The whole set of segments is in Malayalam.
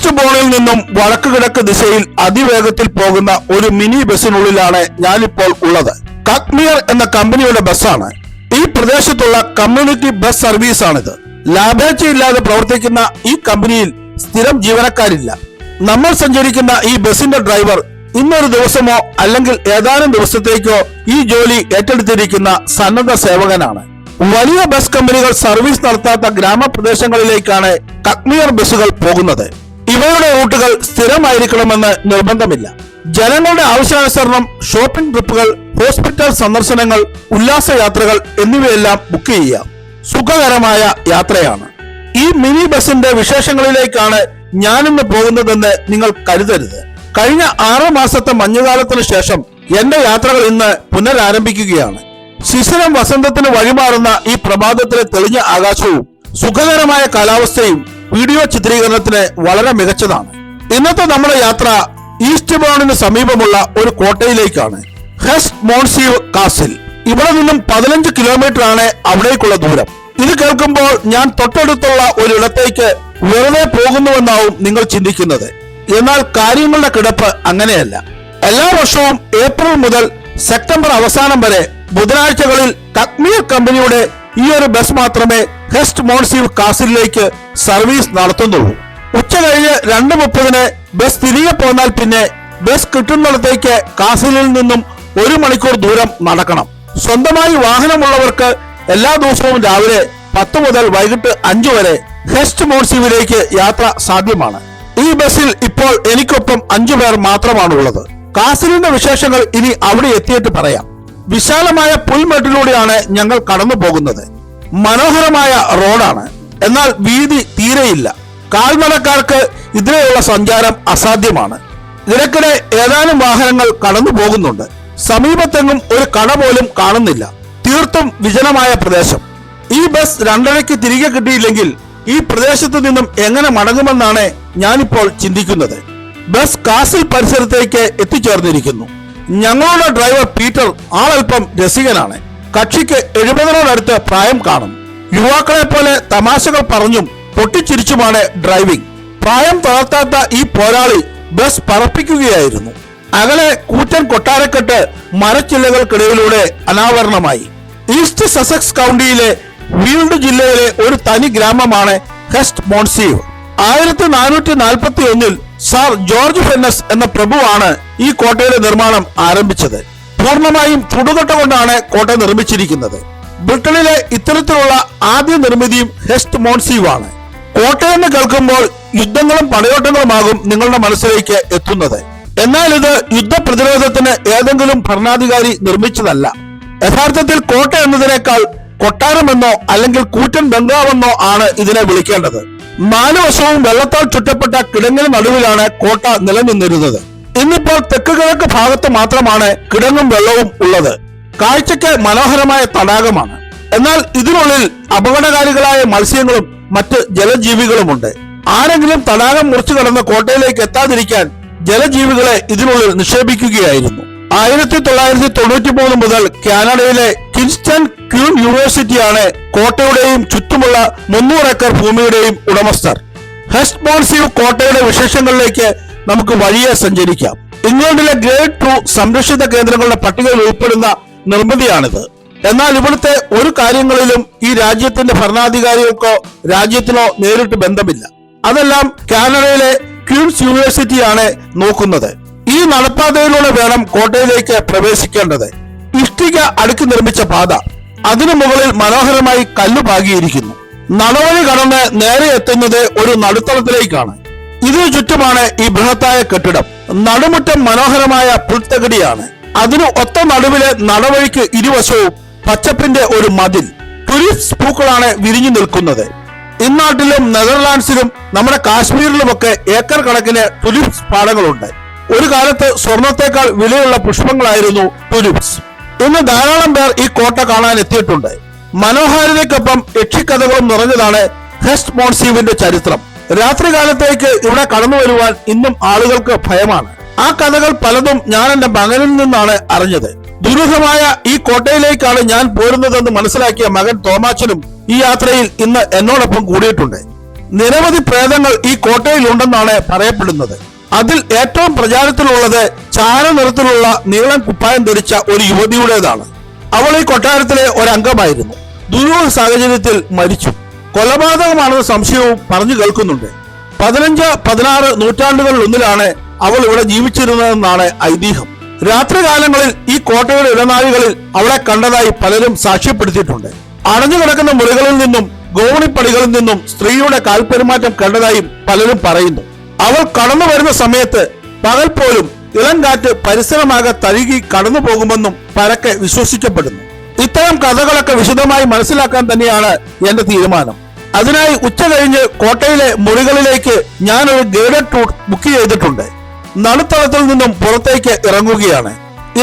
ഈസ്റ്റ് നിന്നും വടക്ക് കിഴക്ക് ദിശയിൽ അതിവേഗത്തിൽ പോകുന്ന ഒരു മിനി ബസ്സിനുള്ളിലാണ് ഞാനിപ്പോൾ ഉള്ളത്. കക്മിയർ എന്ന കമ്പനിയുടെ ബസ്സാണ്. ഈ പ്രദേശത്തുള്ള കമ്മ്യൂണിറ്റി ബസ് സർവീസാണിത്. ലാഭേച്ഛയില്ലാതെ പ്രവർത്തിക്കുന്ന ഈ കമ്പനിയിൽ സ്ഥിരം ജീവനക്കാരില്ല. നമ്മൾ സഞ്ചരിക്കുന്ന ഈ ബസിന്റെ ഡ്രൈവർ ഇന്നൊരു ദിവസമോ അല്ലെങ്കിൽ ഏതാനും ദിവസത്തേക്കോ ഈ ജോലി ഏറ്റെടുത്തിരിക്കുന്ന സന്നദ്ധ സേവകനാണ്. വലിയ ബസ് കമ്പനികൾ സർവീസ് നടത്താത്ത ഗ്രാമപ്രദേശങ്ങളിലേക്കാണ് കക്മിയർ ബസ്സുകൾ പോകുന്നത്. ഇവയുടെ റൂട്ടുകൾ സ്ഥിരമായിരിക്കണമെന്ന് നിർബന്ധമില്ല. ജനങ്ങളുടെ ആവശ്യാനുസരണം ഷോപ്പിംഗ് ട്രിപ്പുകൾ, ഹോസ്പിറ്റൽ സന്ദർശനങ്ങൾ, ഉല്ലാസയാത്രകൾ എന്നിവയെല്ലാം ബുക്ക് ചെയ്യാം. സുഖകരമായ യാത്രയാണ്. ഈ മിനി ബസിന്റെ വിശേഷങ്ങളിലേക്കാണ് ഞാനിന്ന് പോകുന്നതെന്ന് നിങ്ങൾ കരുതരുത്. കഴിഞ്ഞ 6 മാസത്തെ മഞ്ഞുകാലത്തിന് ശേഷം എന്റെ യാത്രകൾ ഇന്ന് പുനരാരംഭിക്കുകയാണ്. ശിശിരം വസന്തത്തിന് വഴിമാറുന്ന ഈ പ്രഭാതത്തിലെ തെളിഞ്ഞ ആകാശവും സുഖകരമായ കാലാവസ്ഥയും വീഡിയോ ചിത്രീകരണത്തിന് വളരെ മികച്ചതാണ്. ഇന്നത്തെ നമ്മുടെ യാത്ര ഈസ്റ്റ് ബോണിന് സമീപമുള്ള ഒരു കോട്ടയിലേക്കാണ്, ഹെസ്റ്റ് മോൺസീവ് കാസിൽ. ഇവിടെ നിന്നും 15 കിലോമീറ്റർ ആണ് അവിടേക്കുള്ള ദൂരം. ഇത് കേൾക്കുമ്പോൾ ഞാൻ തൊട്ടടുത്തുള്ള ഒരിടത്തേക്ക് വെറുതെ പോകുന്നുവെന്നാവും നിങ്ങൾ ചിന്തിക്കുന്നത്. എന്നാൽ കാര്യങ്ങളുടെ കിടപ്പ് അങ്ങനെയല്ല. എല്ലാ വർഷവും ഏപ്രിൽ മുതൽ സെപ്റ്റംബർ അവസാനം വരെ ബുധനാഴ്ചകളിൽ കക്മിയർ കമ്പനിയുടെ ഈ ഒരു ബസ് മാത്രമേ ഹെസ്റ്റ് മോൺസീവ് കാസിലേക്ക് സർവീസ് നടത്തുന്നുള്ളൂ. ഉച്ച കഴിഞ്ഞ് 2:30 ബസ് തിരികെ പോന്നാൽ പിന്നെ ബസ് കിട്ടുന്നിടത്തേക്ക് കാസിലിൽ നിന്നും 1 മണിക്കൂർ ദൂരം നടക്കണം. സ്വന്തമായി വാഹനമുള്ളവർക്ക് എല്ലാ ദിവസവും രാവിലെ 10 മുതൽ വൈകിട്ട് 5 വരെ ഹെസ്റ്റ് മോൺസീവിലേക്ക് യാത്ര സാധ്യമാണ്. ഈ ബസ്സിൽ ഇപ്പോൾ എനിക്കൊപ്പം 5 പേർ മാത്രമാണുള്ളത്. കാസിലിന്റെ വിശേഷങ്ങൾ ഇനി അവിടെ എത്തിയിട്ട് പറയാം. വിശാലമായ പുൽമേട്ടിലൂടെയാണ് ഞങ്ങൾ കടന്നു പോകുന്നത്. മനോഹരമായ റോഡാണ്, എന്നാൽ വീതി തീരെയില്ല. കാൽനടക്കാർക്ക് ഇതിലെയുള്ള സഞ്ചാരം അസാധ്യമാണ്. ഇതിനിടെ ഏതാനും വാഹനങ്ങൾ കടന്നു പോകുന്നുണ്ട്. സമീപത്തെങ്ങും ഒരു കട പോലും കാണുന്നില്ല. തീർത്തും വിജനമായ പ്രദേശം. ഈ ബസ് 2:30-ക്ക് തിരികെ കിട്ടിയില്ലെങ്കിൽ ഈ പ്രദേശത്തു നിന്നും എങ്ങനെ മടങ്ങുമെന്നാണ് ഞാനിപ്പോൾ ചിന്തിക്കുന്നത്. ബസ് കാസിൽ പരിസരത്തേക്ക് എത്തിച്ചേർന്നിരിക്കുന്നു. ഞങ്ങളുടെ ഡ്രൈവർ പീറ്റർ ആളല്പം രസികനാണ്. കക്ഷിക്ക് 70-നോടടുത്ത് പ്രായം കാണും. യുവാക്കളെ പോലെ തമാശകൾ പറഞ്ഞും പൊട്ടിച്ചിരിച്ചുമാണ് ഡ്രൈവിംഗ്. പ്രായം തളർത്താത്ത ഈ പോരാളി ബസ് പറപ്പിക്കുകയായിരുന്നു. അകലെ കൂറ്റൻ കൊട്ടാരക്കെട്ട് മരച്ചില്ലകൾക്കിടയിലൂടെ അനാവരണമായി. ഈസ്റ്റ് സസെക്സ് കൗണ്ടിയിലെ വീൽഡ് ജില്ലയിലെ ഒരു തനി ഗ്രാമമാണ് ഹെസ്റ്റ് മോൺസീവ്. 1441 സർ ജോർജ് ഫെന്നസ് എന്ന പ്രഭുവാണ് ഈ കോട്ടയുടെ നിർമ്മാണം ആരംഭിച്ചത്. പൂർണ്ണമായും ചുടുകട്ട കൊണ്ടാണ് കോട്ട നിർമ്മിച്ചിരിക്കുന്നത്. ബ്രിട്ടനിലെ ഇത്തരത്തിലുള്ള ആദ്യ നിർമ്മിതിയും ഹെസ്റ്റ് മോൺസീവ് ആണ്. കോട്ടയെന്ന് കേൾക്കുമ്പോൾ യുദ്ധങ്ങളും പടയോട്ടങ്ങളുമാകും നിങ്ങളുടെ മനസ്സിലേക്ക് എത്തുന്നത്. എന്നാൽ ഇത് യുദ്ധപ്രതിരോധത്തിന് ഏതെങ്കിലും ഭരണാധികാരി നിർമ്മിച്ചതല്ല. യഥാർത്ഥത്തിൽ കോട്ട എന്നതിനേക്കാൾ കൊട്ടാരമെന്നോ അല്ലെങ്കിൽ കൂറ്റൻ ബംഗ്ലാവെന്നോ ആണ് ഇതിനെ വിളിക്കേണ്ടത്. 4 വശവും വെള്ളത്താൽ ചുറ്റപ്പെട്ട കിടങ്ങിന് നടുവിലാണ് കോട്ട നിലനിന്നിരുന്നത്. ഇന്നിപ്പോൾ തെക്ക് കിഴക്ക് ഭാഗത്ത് മാത്രമാണ് കിടങ്ങും വെള്ളവും ഉള്ളത്. കാഴ്ചയ്ക്ക് മനോഹരമായ തടാകമാണ്. എന്നാൽ ഇതിനുള്ളിൽ അപകടകാരികളായ മത്സ്യങ്ങളും മറ്റ് ജലജീവികളുമുണ്ട്. ആരെങ്കിലും തടാകം മുറിച്ചു കടന്ന് കോട്ടയിലേക്ക് എത്താതിരിക്കാൻ ജലജീവികളെ ഇതിനുള്ളിൽ നിക്ഷേപിക്കുകയായിരുന്നു. 1993 മുതൽ കാനഡയിലെ കിൻസ്റ്റൺ ക്യൂൻ യൂണിവേഴ്സിറ്റിയാണ് കോട്ടയുടെയും ചുറ്റുമുള്ള 300 ഏക്കർ ഭൂമിയുടെയും ഉടമസ്ഥർ. ഹെസ്റ്റ് മോൺസീവ് കോട്ടയുടെ വിശേഷങ്ങളിലേക്ക് നമുക്ക് വഴിയെ സഞ്ചരിക്കാം. ഇംഗ്ലണ്ടിലെ ഗ്രേഡ് 2 സംരക്ഷിത കേന്ദ്രങ്ങളുടെ പട്ടികയിൽ ഉൾപ്പെടുന്ന നിർമ്മിതിയാണിത്. എന്നാൽ ഇവിടുത്തെ ഒരു കാര്യങ്ങളിലും ഈ രാജ്യത്തിന്റെ ഭരണാധികാരികൾക്കോ രാജ്യത്തിനോ നേരിട്ട് ബന്ധമില്ല. അതെല്ലാം കാനഡയിലെ ക്യൂൻസ് യൂണിവേഴ്സിറ്റിയാണ് നോക്കുന്നത്. ഈ നടപ്പാതയിലൂടെ വേണം കോട്ടയിലേക്ക് പ്രവേശിക്കേണ്ടത്. ഇഷ്ടിക അടുക്കി നിർമ്മിച്ച പാത, അതിനു മുകളിൽ മനോഹരമായി കല്ലു പാകിയിരിക്കുന്നു. നടവഴി കടന്ന് നേരെ എത്തുന്നത് ഒരു നടുത്തളത്തിലേക്കാണ്. ഇതിനു ചുറ്റുമാണ് ഈ ബൃഹത്തായ കെട്ടിടം. നടുമുറ്റം മനോഹരമായ പുൽത്തകിടിയാണ്. അതിനു ഒത്ത നടുവിലെ നടവഴിക്ക് ഇരുവശവും പച്ചപ്പിന്റെ ഒരു മതിൽ. ടുലിപ്സ് പൂക്കളാണ് വിരിഞ്ഞു നിൽക്കുന്നത്. ഇന്നാട്ടിലും നെതർലാൻഡ്സിലും നമ്മുടെ കാശ്മീരിലുമൊക്കെ ഏക്കർ കണക്കിന് ടുലിപ്സ് പാടങ്ങളുണ്ട്. ഒരു കാലത്ത് സ്വർണത്തേക്കാൾ വിലയുള്ള പുഷ്പങ്ങളായിരുന്നു ടുലിപ്സ്. ഇന്ന് ധാരാളം പേർ ഈ കോട്ട കാണാൻ എത്തിയിട്ടുണ്ട്. മനോഹാരിതയ്ക്കൊപ്പം യക്ഷിക്കഥകളും നിറഞ്ഞതാണ് ഹെസ്റ്റ് മോൺസീവിന്റെ ചരിത്രം. രാത്രികാലത്തേക്ക് ഇവിടെ കടന്നു വരുവാൻ ഇന്നും ആളുകൾക്ക് ഭയമാണ്. ആ കഥകൾ പലതും ഞാൻ എന്റെ മകനിൽ നിന്നാണ് അറിഞ്ഞത്. ദുരൂഹമായ ഈ കോട്ടയിലേക്കാണ് ഞാൻ പോരുന്നതെന്ന് മനസ്സിലാക്കിയ മകൻ തോമാച്ചനും ഈ യാത്രയിൽ ഇന്ന് എന്നോടൊപ്പം കൂടിയിട്ടുണ്ട്. നിരവധി പ്രേതങ്ങൾ ഈ കോട്ടയിൽ ഉണ്ടെന്നാണ് പറയപ്പെടുന്നത്. അതിൽ ഏറ്റവും പ്രചാരത്തിലുള്ളത് ചാരനിറത്തിലുള്ള നീളം കുപ്പായം ധരിച്ച ഒരു യുവതിയുടേതാണ്. അവൾ ഈ കൊട്ടാരത്തിലെ ഒരംഗമായിരുന്നു. ദുരൂഹ സാഹചര്യത്തിൽ മരിച്ചു. കൊലപാതകമാണെന്ന സംശയവും പറഞ്ഞു കേൾക്കുന്നുണ്ട്. 15-16 നൂറ്റാണ്ടുകളിലൊന്നിലാണ് അവൾ ഇവിടെ ജീവിച്ചിരുന്നതെന്നാണ് ഐതിഹ്യം. രാത്രികാലങ്ങളിൽ ഈ കോട്ടയുടെ ഇടനാഴികളിൽ അവളെ കണ്ടതായി പലരും സാക്ഷ്യപ്പെടുത്തിയിട്ടുണ്ട്. അടഞ്ഞുകിടക്കുന്ന മുറികളിൽ നിന്നും ഗോവണിപ്പടികളിൽ നിന്നും സ്ത്രീയുടെ കാൽപെരുമാറ്റം കണ്ടതായും പലരും പറയുന്നു. അവൾ കടന്നു വരുന്ന സമയത്ത് പകൽ പോലും ഇളം കാറ്റ് പരിസരമാകെ തഴുകി കടന്നു പോകുമെന്നും പരക്കെ വിശ്വസിക്കപ്പെടുന്നു. ഇത്തരം കഥകളൊക്കെ വിശദമായി മനസ്സിലാക്കാൻ തന്നെയാണ് എന്റെ തീരുമാനം. അതിനായി ഉച്ച കഴിഞ്ഞ് കോട്ടയിലെ മുറികളിലേക്ക് ഞാൻ ഒരു ഗൈഡഡ് ടൂർ ബുക്ക് ചെയ്തിട്ടുണ്ട്. നടുത്തളത്തിൽ നിന്നും പുറത്തേക്ക് ഇറങ്ങുകയാണ്.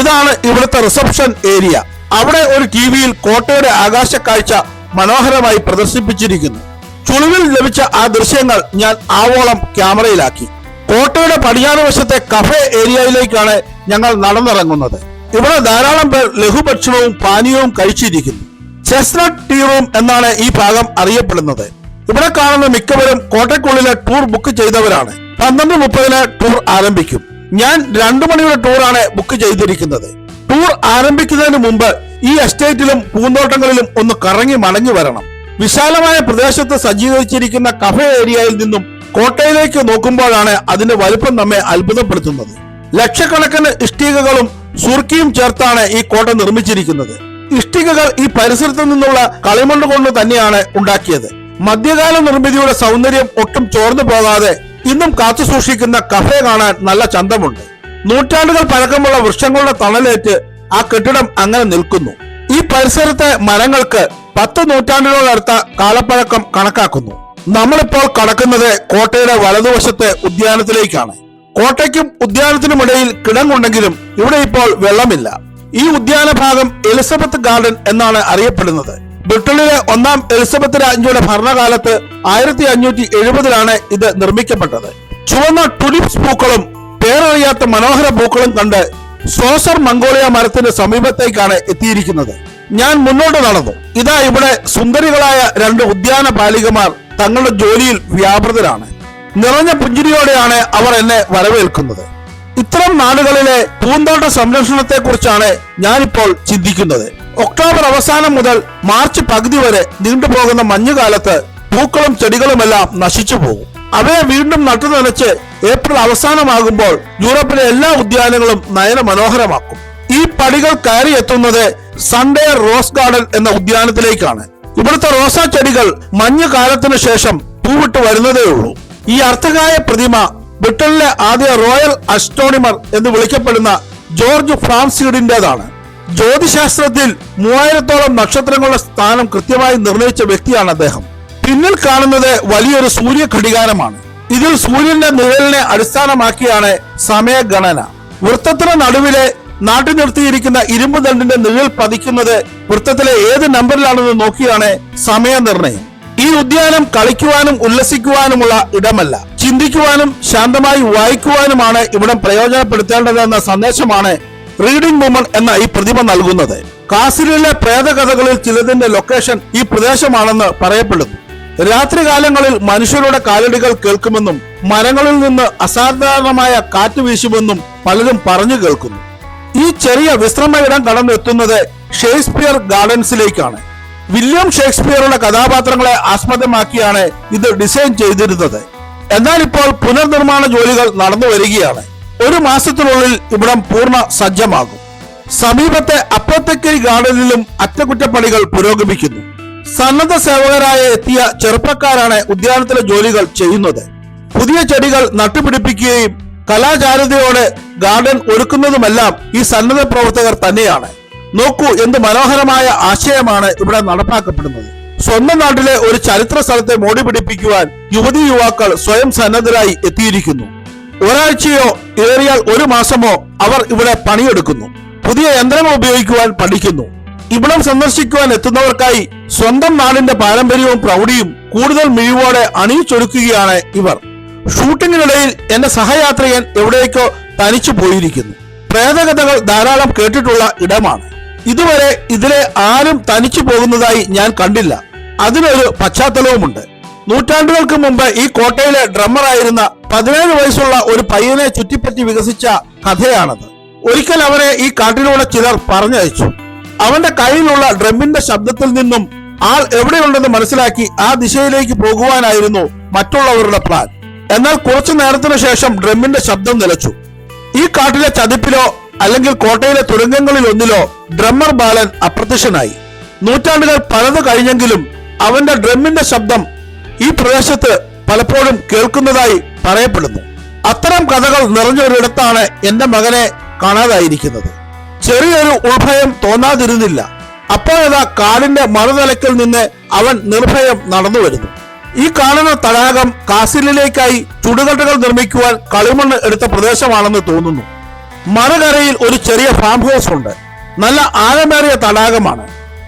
ഇതാണ് ഇവിടുത്തെ റിസപ്ഷൻ ഏരിയ. അവിടെ ഒരു ടിവിയിൽ കോട്ടയുടെ ആകാശക്കാഴ്ച മനോഹരമായി പ്രദർശിപ്പിച്ചിരിക്കുന്നു. ചുളിവിൽ ലഭിച്ച ആ ദൃശ്യങ്ങൾ ഞാൻ ആവോളം ക്യാമറയിലാക്കി. കോട്ടയുടെ പടിഞ്ഞാറ് വശത്തെ കഫേ ഏരിയയിലേക്കാണ് ഞങ്ങൾ നടന്നിറങ്ങുന്നത്. ഇവിടെ ധാരാളം പേർ ലഘുഭക്ഷണവും പാനീയവും കഴിച്ചിരിക്കുന്നു. ചെസ്നട്ട് ടീ റൂം എന്നാണ് ഈ ഭാഗം അറിയപ്പെടുന്നത്. ഇവിടെ കാണുന്ന മിക്കവരും കോട്ടയ്ക്കുള്ളിലെ ടൂർ ബുക്ക് ചെയ്തവരാണ്. 12:30 ടൂർ ആരംഭിക്കും. ഞാൻ 2 മണിയുടെ ടൂറാണ് ബുക്ക് ചെയ്തിരിക്കുന്നത്. ടൂർ ആരംഭിക്കുന്നതിന് മുമ്പ് ഈ എസ്റ്റേറ്റിലും പൂന്തോട്ടങ്ങളിലും ഒന്ന് കറങ്ങി മടങ്ങി വരണം. വിശാലമായ പ്രദേശത്ത് സജ്ജീകരിച്ചിരിക്കുന്ന കഫേ ഏരിയയിൽ നിന്നും കോട്ടയിലേക്ക് നോക്കുമ്പോഴാണ് അതിന്റെ വലുപ്പം നമ്മെ അത്ഭുതപ്പെടുത്തുന്നത്. ലക്ഷക്കണക്കിന് ഇഷ്ടികകളും സുർക്കിയും ചേർത്താണ് ഈ കോട്ട നിർമ്മിച്ചിരിക്കുന്നത്. ഇഷ്ടികകൾ ഈ പരിസരത്ത് നിന്നുള്ള കളിമണ്ണ് കൊണ്ട് തന്നെയാണ് ഉണ്ടാക്കിയത്. മധ്യകാല നിർമ്മിതിയുടെ സൗന്ദര്യം ഒട്ടും ചോർന്നു പോകാതെ ഇന്നും കാത്തു സൂക്ഷിക്കുന്ന കഫേ കാണാൻ നല്ല ചന്തമുണ്ട്. നൂറ്റാണ്ടുകൾ പഴക്കമുള്ള വൃക്ഷങ്ങളുടെ തണലേറ്റ് ആ കെട്ടിടം അങ്ങനെ നിൽക്കുന്നു. ഈ പരിസരത്തെ മരങ്ങൾക്ക് 10 നൂറ്റാണ്ടുകളടുത്ത കാലപ്പഴക്കം കണക്കാക്കുന്നു. നമ്മളിപ്പോൾ കടക്കുന്നത് കോട്ടയുടെ വലതുവശത്തെ ഉദ്യാനത്തിലേക്കാണ്. കോട്ടയ്ക്കും ഉദ്യാനത്തിനുമിടയിൽ കിടങ്ങുണ്ടെങ്കിലും ഇവിടെ ഇപ്പോൾ വെള്ളമില്ല. ഈ ഉദ്യാന ഭാഗം എലിസബത്ത് ഗാർഡൻ എന്നാണ് അറിയപ്പെടുന്നത്. ബ്രിട്ടനിലെ 1-ാം എലിസബത്ത് രാജ്ഞിയുടെ ഭരണകാലത്ത് 1570-ലാണ് ഇത് നിർമ്മിക്കപ്പെട്ടത്. ചുവന്ന ടുലിപ്സ് പൂക്കളും പേരറിയാത്ത മനോഹര പൂക്കളും കണ്ട് സോസർ മംഗോളിയ മരത്തിന്റെ സമീപത്തേക്കാണ് എത്തിയിരിക്കുന്നത്. ഞാൻ മുന്നോട്ട് നടന്നു. ഇതാ ഇവിടെ സുന്ദരികളായ 2 ഉദ്യാന പാലികമാർ തങ്ങളുടെ ജോലിയിൽ വ്യാപൃതരാണ്. നിറഞ്ഞ പുഞ്ചിരിയോടെയാണ് അവർ എന്നെ വരവേൽക്കുന്നത്. ഇത്തരം നാടുകളിലെ പൂന്തോട്ട സംരക്ഷണത്തെ കുറിച്ചാണ് ഞാനിപ്പോൾ ചിന്തിക്കുന്നത്. ഒക്ടോബർ അവസാനം മുതൽ മാർച്ച് പകുതി വരെ നീണ്ടുപോകുന്ന മഞ്ഞുകാലത്ത് പൂക്കളും ചെടികളുമെല്ലാം നശിച്ചു പോകും. അവയെ വീണ്ടും നട്ടുനനച്ച് ഏപ്രിൽ അവസാനമാകുമ്പോൾ യൂറോപ്പിലെ എല്ലാ ഉദ്യാനങ്ങളും നയന മനോഹരമാക്കും. ഈ പടികൾ കയറി എത്തുന്നത് സൺഡേ റോസ് ഗാർഡൻ എന്ന ഉദ്യാനത്തിലേക്കാണ്. ഇവിടുത്തെ റോസാ ചെടികൾ മഞ്ഞുകാലത്തിനു ശേഷം പൂവിട്ട് വരുന്നതേ ഉള്ളൂ. ഈ അർത്ഥകായ പ്രതിമ ബ്രിട്ടനിലെ ആദ്യ റോയൽ അസ്ട്രോണിമർ എന്ന് വിളിക്കപ്പെടുന്ന ജോർജ് ഫ്രാൻസിയുടേതാണ്. ജ്യോതിശാസ്ത്രത്തിൽ 3000-ഓളം നക്ഷത്രങ്ങളുടെ സ്ഥാനം കൃത്യമായി നിർണയിച്ച വ്യക്തിയാണ് അദ്ദേഹം. പിന്നിൽ കാണുന്നത് വലിയൊരു സൂര്യ ഘടികാരമാണ്. ഇതിൽ സൂര്യന്റെ നിഴലിനെ അടിസ്ഥാനമാക്കിയാണ് സമയഗണന. വൃത്തത്തിന് നടുവിലെ നാട്ടി നിർത്തിയിരിക്കുന്ന ഇരുമ്പ് ദണ്ടിന്റെ നിഴൽ പതിക്കുന്നത് വൃത്തത്തിലെ ഏത് നമ്പറിലാണെന്ന് നോക്കിയാണ് സമയനിർണയം. ഈ ഉദ്യാനം കളിക്കുവാനും ഉല്ലസിക്കുവാനുമുള്ള ഇടമല്ല, ചിന്തിക്കുവാനും ശാന്തമായി വായിക്കുവാനുമാണ് ഇവിടം പ്രയോജനപ്പെടുത്തേണ്ടതെന്ന സന്ദേശമാണ് റീഡിംഗ് വുമൺ എന്ന ഈ പ്രതിമ നൽകുന്നത്. കാസിലിലെ പ്രേതകഥകളിൽ ചിലതിന്റെ ലൊക്കേഷൻ ഈ പ്രദേശമാണെന്ന് പറയപ്പെടുന്നു. രാത്രികാലങ്ങളിൽ മനുഷ്യരുടെ കാലടികൾ കേൾക്കുമെന്നും മരങ്ങളിൽ നിന്ന് അസാധാരണമായ കാറ്റ് വീശുമെന്നും പലരും പറഞ്ഞു കേൾക്കുന്നു. ഈ ചെറിയ വിശ്രമ ഇടം കടന്നെത്തുന്നത് ഷേക്സ്പിയർ ഗാർഡൻസിലേക്കാണ്. വില്യം ഷേക്സ്പിയറുടെ കഥാപാത്രങ്ങളെ ആസ്പദമാക്കിയാണ് ഇത് ഡിസൈൻ ചെയ്തിരുന്നത്. എന്നാൽ ഇപ്പോൾ പുനർനിർമ്മാണ ജോലികൾ നടന്നു വരികയാണ്. 1 മാസത്തിനുള്ളിൽ ഇവിടം പൂർണ്ണ സജ്ജമാകും. സമീപത്തെ അപ്പത്തക്കരി ഗാർഡനിലും അറ്റകുറ്റപ്പണികൾ പുരോഗമിക്കുന്നു. സന്നദ്ധ സേവകരായ എത്തിയ ചെറുപ്പക്കാരാണ് ഉദ്യാനത്തിലെ ജോലികൾ ചെയ്യുന്നത്. പുതിയ ചെടികൾ നട്ടുപിടിപ്പിക്കുകയും കലാചാരുതയോടെ ഗാർഡൻ ഒരുക്കുന്നതുമെല്ലാം ഈ സന്നദ്ധ പ്രവർത്തകർ തന്നെയാണ്. നോക്കൂ, എന്ത് മനോഹരമായ ആശയമാണ് ഇവിടെ നടപ്പാക്കപ്പെടുന്നത്. സ്വന്തം നാട്ടിലെ ഒരു ചരിത്ര സ്ഥലത്തെ മോടി പിടിപ്പിക്കുവാൻ യുവതി യുവാക്കൾ സ്വയം സന്നദ്ധരായി എത്തിയിരിക്കുന്നു. ഒരാഴ്ചയോ ഏറിയാൽ 1 മാസമോ അവർ ഇവിടെ പണിയെടുക്കുന്നു. പുതിയ യന്ത്രങ്ങൾ ഉപയോഗിക്കുവാൻ പഠിക്കുന്നു. ഇവിടം സന്ദർശിക്കുവാൻ എത്തുന്നവർക്കായി സ്വന്തം നാടിന്റെ പാരമ്പര്യവും പ്രൗഢിയും കൂടുതൽ മിഴിവോടെ അണിയിച്ചൊരുക്കുകയാണ് ഇവർ. ഷൂട്ടിങ്ങിനിടയിൽ എന്റെ സഹയാത്രികൻ എവിടേക്കോ തനിച്ചു പോയിരിക്കുന്നു. പ്രേതകഥകൾ ധാരാളം കേട്ടിട്ടുള്ള ഇടമാണ്. ഇതുവരെ ഇതിലെ ആരും തനിച്ചു പോകുന്നതായി ഞാൻ കണ്ടില്ല. അതിനൊരു പശ്ചാത്തലവുമുണ്ട്. നൂറ്റാണ്ടുകൾക്ക് മുമ്പ് ഈ കോട്ടയിലെ ഡ്രമ്മറായിരുന്ന 17 വയസ്സുള്ള ഒരു പയ്യനെ ചുറ്റിപ്പറ്റി വികസിച്ച കഥയാണത്. ഒരിക്കൽ അവരെ ഈ കാട്ടിലൂടെ ചിലർ പറഞ്ഞയച്ചു. അവന്റെ കയ്യിലുള്ള ഡ്രമ്മിന്റെ ശബ്ദത്തിൽ നിന്നും ആൾ എവിടെയുണ്ടെന്ന് മനസ്സിലാക്കി ആ ദിശയിലേക്ക് പോകുവാനായിരുന്നു മറ്റുള്ളവരുടെ പ്ലാൻ. എന്നാൽ കുറച്ചു നേരത്തിനു ശേഷം ഡ്രമ്മിന്റെ ശബ്ദം നിലച്ചു. ഈ കാട്ടിലെ ചതിപ്പിലോ അല്ലെങ്കിൽ കോട്ടയിലെ തുരങ്കങ്ങളിൽ ഒന്നിലോ ഡ്രമ്മർ ബാലൻ അപ്രത്യക്ഷനായി. നൂറ്റാണ്ടുകൾ പലത് കഴിഞ്ഞെങ്കിലും അവന്റെ ഡ്രമ്മിന്റെ ശബ്ദം ഈ പ്രദേശത്ത് പലപ്പോഴും കേൾക്കുന്നതായി പറയപ്പെടുന്നു. അത്തരം കഥകൾ നിറഞ്ഞൊരിടത്താണ് എന്റെ മകനെ കാണാതായിരിക്കുന്നത്. ചെറിയൊരു ഉൾഭയം തോന്നാതിരുന്നില്ല. അപ്പോഴതാ കാടിന്റെ മറുതലക്കിൽ നിന്ന് അവൻ നിർഭയം നടന്നു വരുന്നു. ഈ കാണുന്ന തടാകം കാസിലിലേക്കായി ചുടുകട്ടകൾ നിർമ്മിക്കുവാൻ കളിമണ്ണ് എടുത്ത പ്രദേശമാണെന്ന് തോന്നുന്നു. മറുകരയിൽ ഒരു ചെറിയ ഫാം ഹൗസ് ഉണ്ട്. നല്ല ആഴമേറിയ തടാകമാണ്.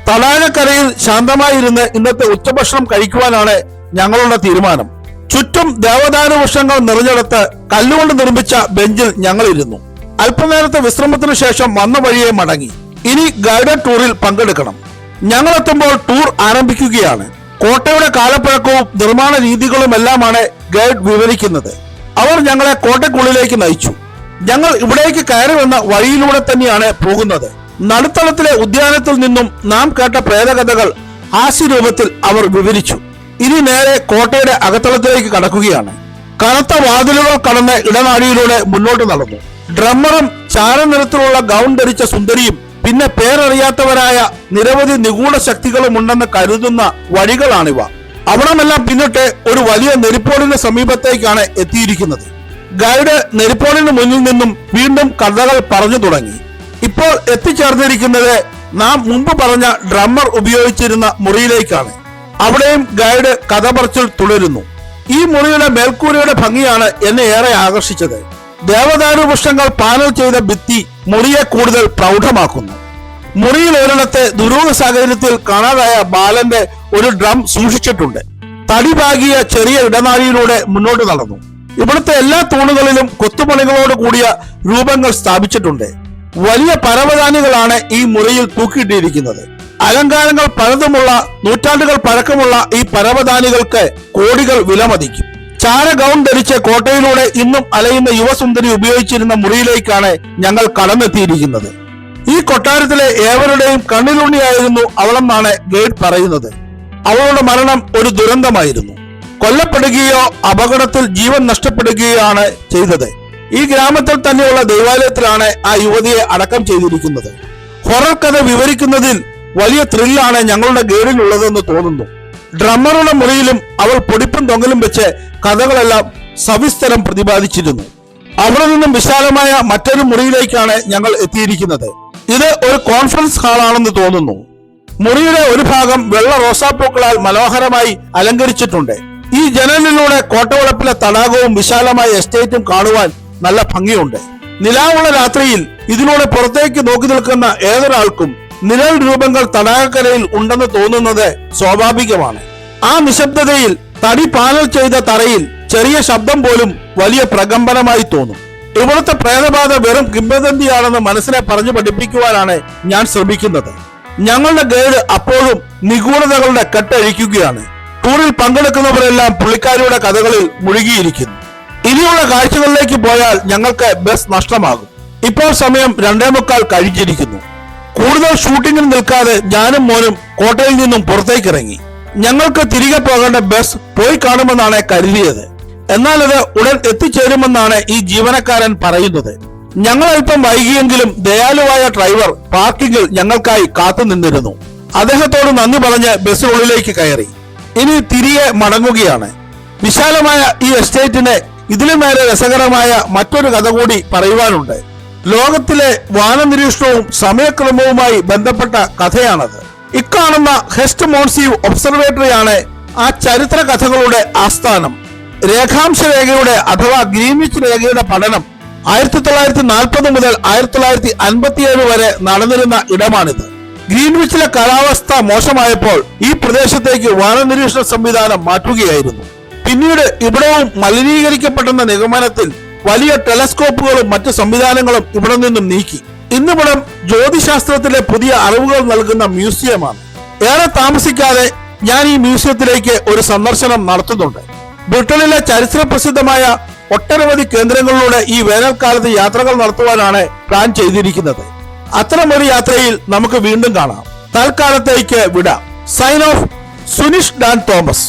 തടാകക്കരയിൽ ശാന്തമായിരുന്ന് ഇന്നത്തെ ഉച്ചഭക്ഷണം കഴിക്കുവാനാണ് ഞങ്ങളുടെ തീരുമാനം. ചുറ്റും ദേവദാരു വൃക്ഷങ്ങൾ നിറഞ്ഞെടുത്ത് കല്ലുകൊണ്ട് നിർമ്മിച്ച ബെഞ്ചിൽ ഞങ്ങൾ ഇരുന്നു. അല്പനേരത്തെ വിശ്രമത്തിനു ശേഷം വന്ന വഴിയെ മടങ്ങി. ഇനി ഗൈഡഡ് ടൂറിൽ പങ്കെടുക്കണം. ഞങ്ങളെത്തുമ്പോൾ ടൂർ ആരംഭിക്കുകയാണ്. കോട്ടയുടെ കാലപ്പഴക്കവും നിർമ്മാണ രീതികളുമെല്ലാമാണ് ഗൈഡ് വിവരിക്കുന്നത്. അവർ ഞങ്ങളെ കോട്ടയ്ക്കുള്ളിലേക്ക് നയിച്ചു. ഞങ്ങൾ ഇവിടേക്ക് കയറി വന്ന വഴിയിലൂടെ തന്നെയാണ് പോകുന്നത്. നടുത്തളത്തിലെ ഉദ്യാനത്തിൽ നിന്നും നാം കേട്ട പ്രേതകഥകൾ ഹാസ്യരൂപത്തിൽ അവർ വിവരിച്ചു. ഇനി നേരെ കോട്ടയുടെ അകത്തളത്തിലേക്ക് കടക്കുകയാണ്. കനത്ത വാതിലുകൾ കടന്ന് ഇടനാഴിയിലൂടെ മുന്നോട്ട് നടന്നു. ഡ്രമ്മറും ചാരനിറത്തിലുള്ള ഗൗൺ ധരിച്ച സുന്ദരിയും പിന്നെ പേരറിയാത്തവരായ നിരവധി നിഗൂഢ ശക്തികളും ഉണ്ടെന്ന് കരുതുന്ന വഴികളാണിവ. അവിടമെല്ലാം പിന്നിട്ട് ഒരു വലിയ നെരിപ്പോളിന് സമീപത്തേക്കാണ് എത്തിയിരിക്കുന്നത്. ഗൈഡ് നെരിപ്പോളിന് മുന്നിൽ നിന്നും വീണ്ടും കഥകൾ പറഞ്ഞു തുടങ്ങി. ഇപ്പോൾ എത്തിച്ചേർന്നിരിക്കുന്നത് നാം മുമ്പ് പറഞ്ഞ ഡ്രമ്മർ ഉപയോഗിച്ചിരുന്ന മുറിയിലേക്കാണ്. അവിടെയും ഗൈഡ് കഥ പറച്ചിൽ തുടരുന്നു. ഈ മുറിയുടെ മേൽക്കൂരയുടെ ഭംഗിയാണ് എന്നെ ഏറെ ആകർഷിച്ചത്. ദേവദാരു വൃക്ഷങ്ങൾ പാനൽ ചെയ്ത ഭിത്തി മുറിയെ കൂടുതൽ പ്രൗഢമാക്കുന്നു. മുറിയിൽ ഒരിടത്ത് ദുരൂഹ സാഹചര്യത്തിൽ കാണാതായ ബാലന്റെ ഒരു ഡ്രം സൂക്ഷിച്ചിട്ടുണ്ട്. തടി പാകിയ ചെറിയ ഇടനാഴിയിലൂടെ മുന്നോട്ട് നടന്നു. ഇവിടുത്തെ എല്ലാ തൂണുകളിലും കൊത്തുപണികളോട് കൂടിയ രൂപങ്ങൾ സ്ഥാപിച്ചിട്ടുണ്ട്. വലിയ പരവതാനികളാണ് ഈ മുറിയിൽ തൂക്കിയിട്ടിരിക്കുന്നത്. അലങ്കാരങ്ങൾ പലതുമുള്ള നൂറ്റാണ്ടുകൾ പഴക്കമുള്ള ഈ പരവതാനികൾക്ക് കോടികൾ വിലമതിക്കും. ചാര ഗൗൺ ധരിച്ച് കോട്ടയിലൂടെ ഇന്നും അലയുന്ന യുവസുന്ദരി ഉപയോഗിച്ചിരുന്ന മുറിയിലേക്കാണ് ഞങ്ങൾ കടന്നെത്തിയിരിക്കുന്നത്. ഈ കൊട്ടാരത്തിലെ ഏവരുടെയും കണ്ണിലുണ്ണിയായിരുന്നു അവളെന്നാണ് ഗൈഡ് പറയുന്നത്. അവളുടെ മരണം ഒരു ദുരന്തമായിരുന്നു. കൊല്ലപ്പെടുകയോ അപകടത്തിൽ ജീവൻ നഷ്ടപ്പെടുകയോ ആണ് ചെയ്തത്. ഈ ഗ്രാമത്തിൽ തന്നെയുള്ള ദൈവാലയത്തിലാണ് ആ യുവതിയെ അടക്കം ചെയ്തിരിക്കുന്നത്. ഹൊറർ കഥ വിവരിക്കുന്നതിൽ വലിയ ത്രില്ലാണ് ഞങ്ങളുടെ ഗൈഡിനുള്ളതെന്ന് തോന്നുന്നു. ഡ്രമ്മറുടെ മുറിയിലും അവൾ പൊടിപ്പും തൊങ്ങലും വെച്ച് കഥകളെല്ലാം സവിസ്തരം പ്രതിപാദിച്ചിരുന്നു. അവിടെ നിന്നും വിശാലമായ മറ്റൊരു മുറിയിലേക്കാണ് ഞങ്ങൾ എത്തിയിരിക്കുന്നത്. ഇത് ഒരു കോൺഫറൻസ് ഹാളാണെന്ന് തോന്നുന്നു. മുറിയുടെ ഒരു ഭാഗം വെള്ള റോസാപ്പൂക്കളാൽ മനോഹരമായി അലങ്കരിച്ചിട്ടുണ്ട്. ഈ ജനലിലൂടെ കോട്ടവളപ്പിലെ തടാകവും വിശാലമായ എസ്റ്റേറ്റും കാണുവാൻ നല്ല ഭംഗിയുണ്ട്. നിലാവുള്ള രാത്രിയിൽ ഇതിലൂടെ പുറത്തേക്ക് നോക്കി നിൽക്കുന്ന ഏതൊരാൾക്കും നിഴൽ രൂപങ്ങൾ തടാകക്കരയിൽ ഉണ്ടെന്ന് തോന്നുന്നത് സ്വാഭാവികമാണ്. ആ നിശബ്ദതയിൽ തടി പാനൽ ചെയ്ത തറയിൽ ചെറിയ ശബ്ദം പോലും വലിയ പ്രകമ്പനമായി തോന്നും. ഇവിടുത്തെ പ്രേതബാധ വെറും കിംവദന്തിയാണെന്ന് മനസ്സിനെ പറഞ്ഞു പഠിപ്പിക്കുവാനാണ് ഞാൻ ശ്രമിക്കുന്നത്. ഞങ്ങളുടെ ഗൈഡ് അപ്പോഴും നിഗൂഢതകളുടെ കെട്ടഴിക്കുകയാണ്. ടൂറിൽ പങ്കെടുക്കുന്നവരെല്ലാം പുള്ളിക്കാരിയുടെ കഥകളിൽ മുഴുകിയിരിക്കുന്നു. ഇനിയുള്ള കാഴ്ചകളിലേക്ക് പോയാൽ ഞങ്ങൾക്ക് ബസ് നഷ്ടമാകും. ഇപ്പോൾ സമയം 2:45 കഴിഞ്ഞിരിക്കുന്നു. കൂടുതൽ ഷൂട്ടിങ്ങിന് നിൽക്കാതെ ഞാനും മോനും കോട്ടയിൽ നിന്നും പുറത്തേക്കിറങ്ങി. ഞങ്ങൾക്ക് തിരികെ പോകേണ്ട ബസ് പോയി കാണുമെന്നാണ് കരുതിയത്. എന്നാൽ അത് ഉടൻ എത്തിച്ചേരുമെന്നാണ് ഈ ജീവനക്കാരൻ പറയുന്നത്. ഞങ്ങൾ അല്പം വൈകിയെങ്കിലും ദയാലുവായ ഡ്രൈവർ പാർക്കിങ്ങിൽ ഞങ്ങൾക്കായി കാത്തു നിന്നിരുന്നു. അദ്ദേഹത്തോട് നന്ദി പറഞ്ഞ് ബസ്സിനുള്ളിലേക്ക് കയറി. ഇനി തിരികെ മടങ്ങുകയാണ്. വിശാലമായ ഈ എസ്റ്റേറ്റിന് ഇതിലും മേലെ രസകരമായ മറ്റൊരു കഥ കൂടി പറയുവാനുണ്ട്. ലോകത്തിലെ വാനനിരീക്ഷണവും സമയക്രമവുമായി ബന്ധപ്പെട്ട കഥയാണത്. ഇക്കാണുന്ന ഹെസ്റ്റ് മോൺസീവ് ഒബ്സർവേറ്ററിയാണ് ആ ചരിത്ര കഥകളുടെ ആസ്ഥാനം. രേഖാംശ രേഖയുടെ അഥവാ ഗ്രീൻവിച്ച് രേഖയുടെ പഠനം 1940 മുതൽ 1957 വരെ നടന്നിരുന്ന ഇടമാണിത്. ഗ്രീൻവിച്ചിലെ കാലാവസ്ഥ മോശമായപ്പോൾ ഈ പ്രദേശത്തേക്ക് വാനനിരീക്ഷണ സംവിധാനം മാറ്റുകയായിരുന്നു. പിന്നീട് ഇവിടവും മലിനീകരിക്കപ്പെട്ടെന്ന നിഗമനത്തിൽ വലിയ ടെലസ്കോപ്പുകളും മറ്റു സംവിധാനങ്ങളും ഇവിടെ നിന്നും നീക്കി. ഇന്നിവിടം ജ്യോതിശാസ്ത്രത്തിലെ പുതിയ അറിവുകൾ നൽകുന്ന മ്യൂസിയമാണ്. ഏറെ താമസിക്കാതെ ഞാൻ ഈ മ്യൂസിയത്തിലേക്ക് ഒരു സന്ദർശനം നടത്തുന്നുണ്ട്. ബ്രിട്ടനിലെ ചരിത്ര പ്രസിദ്ധമായ ഒട്ടനവധി കേന്ദ്രങ്ങളിലൂടെ ഈ വേനൽക്കാലത്ത് യാത്രകൾ നടത്തുവാനാണ് പ്ലാൻ ചെയ്തിരിക്കുന്നത്. അത്തരമൊരു യാത്രയിൽ നമുക്ക് വീണ്ടും കാണാം. തൽക്കാലത്തേക്ക് വിടാം. Sign off, Sunish Dan Thomas.